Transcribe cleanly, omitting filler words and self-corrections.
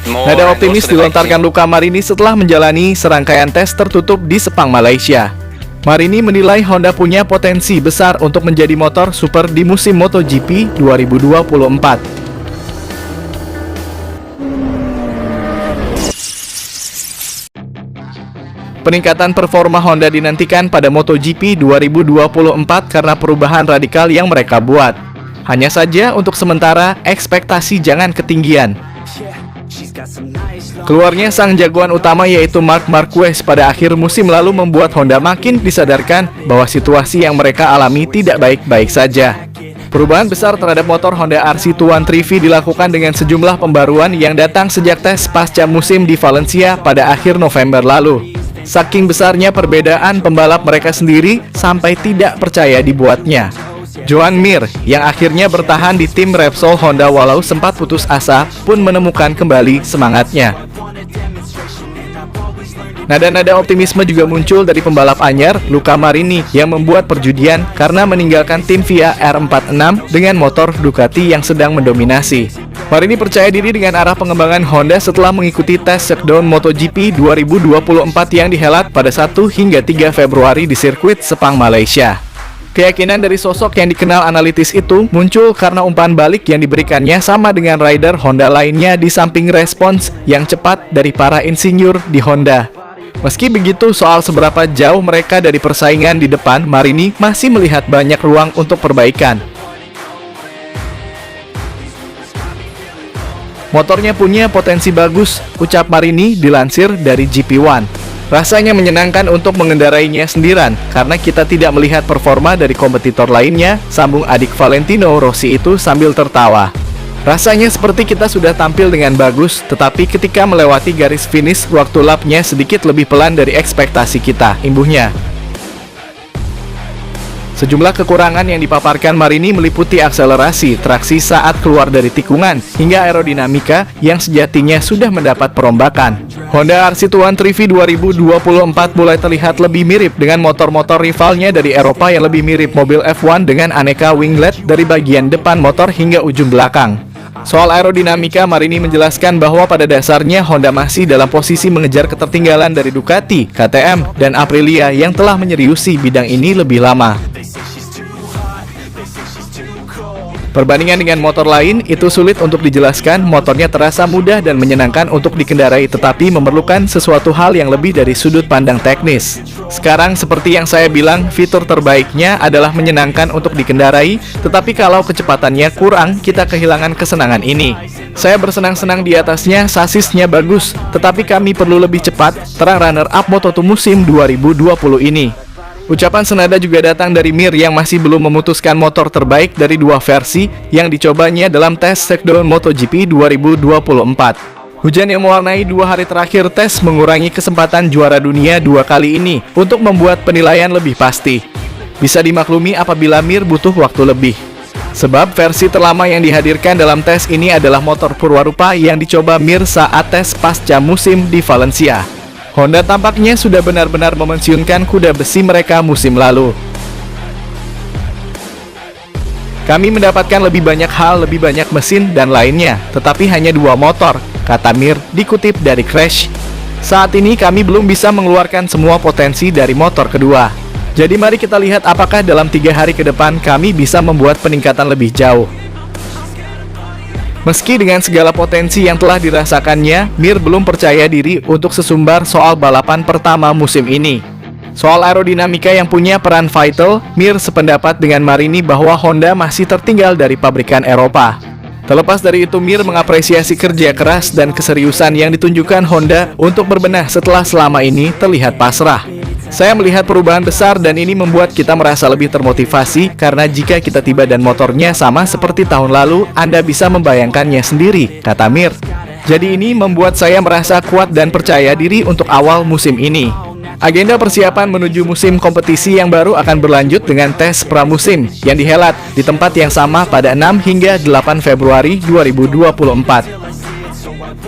Nada optimis dilontarkan Luca Marini setelah menjalani serangkaian tes tertutup di Sepang, Malaysia. Marini menilai Honda punya potensi besar untuk menjadi motor super di musim MotoGP 2024. Peningkatan performa Honda dinantikan pada MotoGP 2024 karena perubahan radikal yang mereka buat. Hanya saja untuk sementara, ekspektasi jangan ketinggian. Keluarnya sang jagoan utama yaitu Marc Marquez pada akhir musim lalu membuat Honda makin disadarkan bahwa situasi yang mereka alami tidak baik-baik saja. Perubahan besar terhadap motor Honda RC213V dilakukan dengan sejumlah pembaruan yang datang sejak tes pasca musim di Valencia pada akhir November lalu. Saking besarnya perbedaan, pembalap mereka sendiri sampai tidak percaya dibuatnya. Joan Mir, yang akhirnya bertahan di tim Repsol Honda walau sempat putus asa, pun menemukan kembali semangatnya. Nada-nada optimisme juga muncul dari pembalap anyar, Luca Marini, yang membuat perjudian karena meninggalkan tim VIA R46 dengan motor Ducati yang sedang mendominasi. Marini percaya diri dengan arah pengembangan Honda setelah mengikuti tes shakedown MotoGP 2024 yang dihelat pada 1 hingga 3 Februari di sirkuit Sepang, Malaysia. Keyakinan dari sosok yang dikenal analitis itu muncul karena umpan balik yang diberikannya sama dengan rider Honda lainnya di samping respons yang cepat dari para insinyur di Honda. Meski begitu, soal seberapa jauh mereka dari persaingan di depan, Marini masih melihat banyak ruang untuk perbaikan. Motornya punya potensi bagus, ucap Marini dilansir dari GP1. Rasanya menyenangkan untuk mengendarainya sendirian, karena kita tidak melihat performa dari kompetitor lainnya, sambung adik Valentino Rossi itu sambil tertawa. Rasanya seperti kita sudah tampil dengan bagus, tetapi ketika melewati garis finish, waktu lapnya sedikit lebih pelan dari ekspektasi kita, imbuhnya. Sejumlah kekurangan yang dipaparkan Marini meliputi akselerasi, traksi saat keluar dari tikungan, hingga aerodinamika yang sejatinya sudah mendapat perombakan. Honda RC213V 2024 mulai terlihat lebih mirip dengan motor-motor rivalnya dari Eropa yang lebih mirip mobil F1 dengan aneka winglet dari bagian depan motor hingga ujung belakang. Soal aerodinamika, Marini menjelaskan bahwa pada dasarnya Honda masih dalam posisi mengejar ketertinggalan dari Ducati, KTM, dan Aprilia yang telah menyeriusi bidang ini lebih lama. Perbandingan dengan motor lain itu sulit untuk dijelaskan, motornya terasa mudah dan menyenangkan untuk dikendarai tetapi memerlukan sesuatu hal yang lebih dari sudut pandang teknis. Sekarang seperti yang saya bilang, fitur terbaiknya adalah menyenangkan untuk dikendarai, tetapi kalau kecepatannya kurang, kita kehilangan kesenangan ini. Saya bersenang-senang di atasnya, sasisnya bagus, tetapi kami perlu lebih cepat, terang runner-up Moto2 musim 2020 ini. Ucapan senada juga datang dari Mir yang masih belum memutuskan motor terbaik dari dua versi yang dicobanya dalam tes shakedown MotoGP 2024. Hujan yang mewarnai 2 hari terakhir tes mengurangi kesempatan juara dunia 2 kali ini untuk membuat penilaian lebih pasti. Bisa dimaklumi apabila Mir butuh waktu lebih. Sebab versi terlama yang dihadirkan dalam tes ini adalah motor purwarupa yang dicoba Mir saat tes pasca musim di Valencia. Honda tampaknya sudah benar-benar memensiunkan kuda besi mereka musim lalu. Kami mendapatkan lebih banyak hal, lebih banyak mesin dan lainnya, tetapi hanya 2 motor, kata Mir, dikutip dari Crash. Saat ini kami belum bisa mengeluarkan semua potensi dari motor kedua. Jadi mari kita lihat apakah dalam 3 hari ke depan kami bisa membuat peningkatan lebih jauh. Meski dengan segala potensi yang telah dirasakannya, Mir belum percaya diri untuk sesumbar soal balapan pertama musim ini. Soal aerodinamika yang punya peran vital, Mir sependapat dengan Marini bahwa Honda masih tertinggal dari pabrikan Eropa. Terlepas dari itu, Mir mengapresiasi kerja keras dan keseriusan yang ditunjukkan Honda untuk berbenah setelah selama ini terlihat pasrah. Saya melihat perubahan besar dan ini membuat kita merasa lebih termotivasi karena jika kita tiba dan motornya sama seperti tahun lalu, Anda bisa membayangkannya sendiri, kata Mir. Jadi ini membuat saya merasa kuat dan percaya diri untuk awal musim ini. Agenda persiapan menuju musim kompetisi yang baru akan berlanjut dengan tes pramusim yang dihelat di tempat yang sama pada 6 hingga 8 Februari 2024.